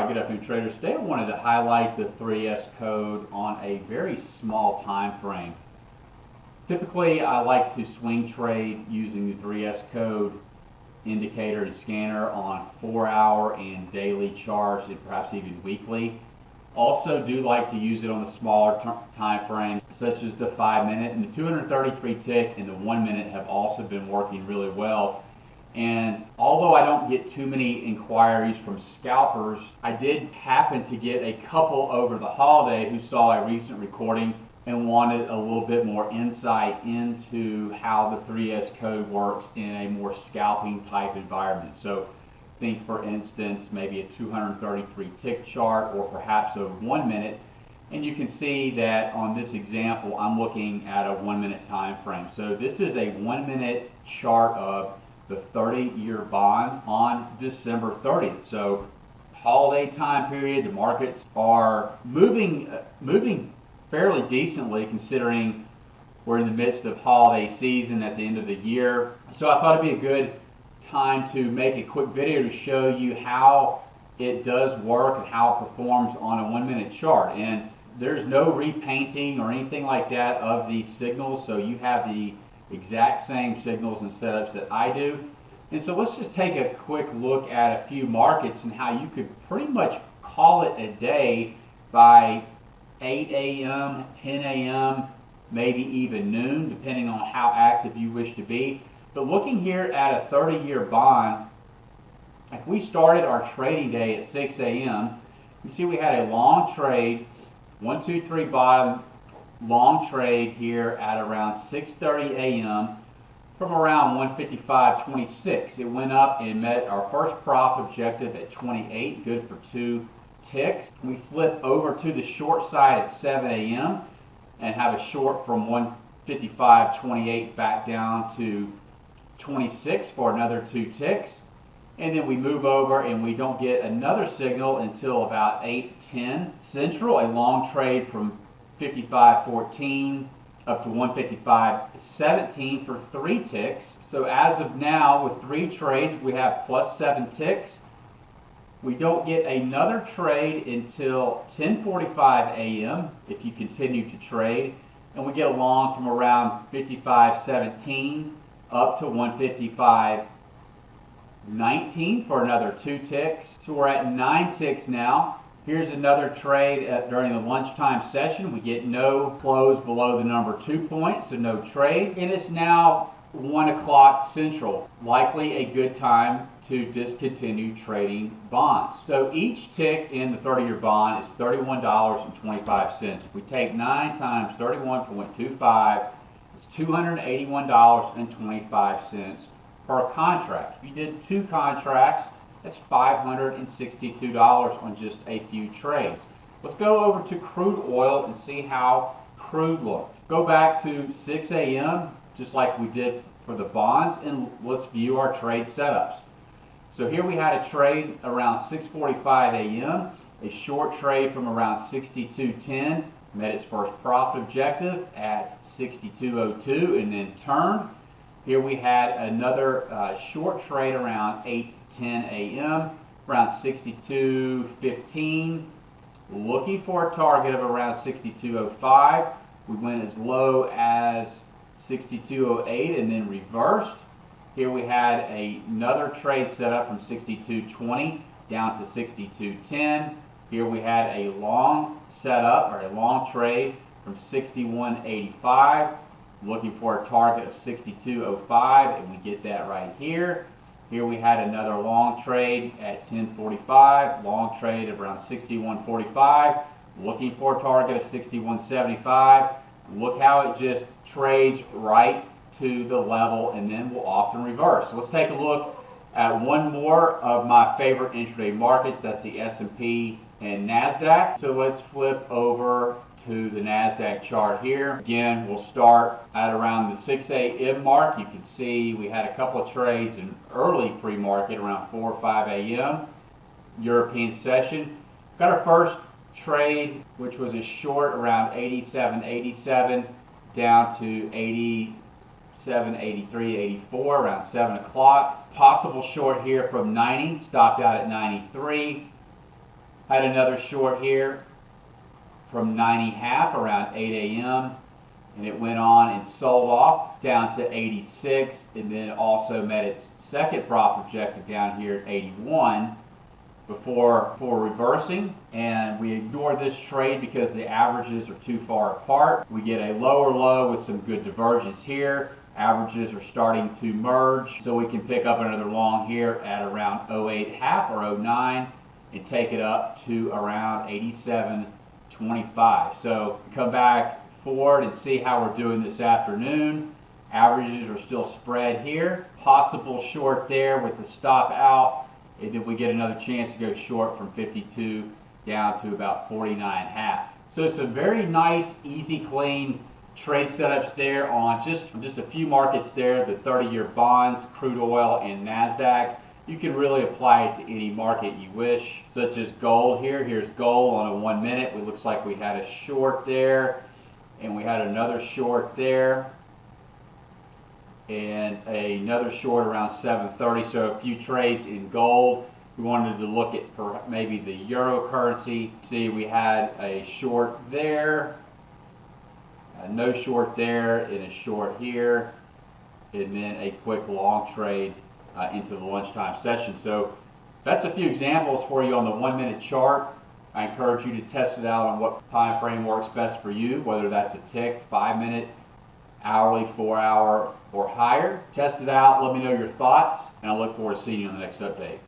Alright, good afternoon traders. Today I wanted to highlight the 3S code on a very small time frame. Typically I like to swing trade using the 3S code indicator and scanner on 4-hour and daily charts and perhaps even weekly. Also do like to use it on the smaller time frames such as the 5-minute, and the 233 tick and the 1 minute have also been working really well. And although I don't get too many inquiries from scalpers, I did happen to get a couple over the holiday who saw a recent recording and wanted a little bit more insight into how the 3S code works in a more scalping type environment. So think, for instance, maybe a 233 tick chart or perhaps a 1 minute. And you can see that on this example, I'm looking at a 1 minute time frame. So this is a 1 minute chart of the 30-year bond on December 30th. So holiday time period, the markets are moving fairly decently considering we're in the midst of holiday season at the end of the year. So I thought it'd be a good time to make a quick video to show you how it does work and how it performs on a 1 minute chart. And there's no repainting or anything like that of these signals, so you have the exact same signals and setups that I do. And so let's just take a quick look at a few markets and how you could pretty much call it a day by 8 a.m., 10 a.m., maybe even noon, depending on how active you wish to be. But looking here at a 30-year bond, if we started our trading day at 6 a.m., you see we had a long trade, 1, 2, 3 bottom, long trade here at around 6:30 a.m. from around 155.26. It went up and met our first profit objective at 28, good for 2 ticks. We flip over to the short side at 7 a.m. and have a short from 155.28 back down to 26 for another 2 ticks. And then we move over and we don't get another signal until about 8:10 Central, a long trade from 55.14 up to 155.17 for 3 ticks. So as of now, with 3 trades, we have plus 7 ticks. We don't get another trade until 10:45 a.m. if you continue to trade, and we get along from around 55.17 up to 155.19 for another 2 ticks. So we're at 9 ticks now. Here's another trade during the lunchtime session. We get no close below the number 2 points, so no trade. And it's now 1 o'clock Central, likely a good time to discontinue trading bonds. So each tick in the 30-year bond is $31.25. If we take 9 times 31.25, it's $281.25 per contract. If you did 2 contracts, that's $562 on just a few trades. Let's go over to crude oil and see how crude looked. Go back to 6 a.m. just like we did for the bonds, and let's view our trade setups. So here we had a trade around 6:45 a.m., a short trade from around 62.10, met its first profit objective at 62.02 and then turned. Here we had another short trade around 8:10 a.m., around 62.15, looking for a target of around 62.05. We went as low as 62.08 and then reversed. Here we had another trade set up from 62.20 down to 62.10. Here we had a long setup, or a long trade from 61.85. Looking for a target of 62.05, and we get that right here. Here we had another long trade at 10:45, long trade of around 61.45, looking for a target of 61.75. Look how it just trades right to the level, and then will often reverse. So let's take a look at one more of my favorite intraday markets. That's the S&P and Nasdaq. So let's flip over to the Nasdaq chart here. Again, we'll start at around the 6 a.m. mark. You can see we had a couple of trades in early pre-market around 4 or 5 a.m. European session. Got our first trade, which was a short around 87.87 down to 87.83, 84 around 7 o'clock. Possible short here from 90, stopped out at 93. Had another short here from 90.5 around 8 a.m. and it went on and sold off down to 86, and then also met its second profit objective down here at 81 before reversing. And we ignored this trade because the averages are too far apart. We get a lower low with some good divergence here. Averages are starting to merge, so we can pick up another long here at around 08.5 or 09 and take it up to around 87.25. So come back forward and see how we're doing this afternoon. Averages are still spread here. Possible short there with the stop out, and then we get another chance to go short from 52 down to about 49.5. So some very nice, easy, clean trade setups there on just a few markets there, the 30-year bonds, crude oil, and Nasdaq. You can really apply it to any market you wish, such as gold here. Here's gold on a 1 minute. It looks like we had a short there, and we had another short there, and another short around 7:30. So a few trades in gold. We wanted to look at maybe the euro currency. See, we had a short there, no short there, and a short here, and then a quick long trade into the lunchtime session. So that's a few examples for you on the 1 minute chart. I encourage you to test it out on what time frame works best for you, whether that's a tick, 5 minute, hourly, 4 hour, or higher. Test it out, let me know your thoughts, and I look forward to seeing you on the next update.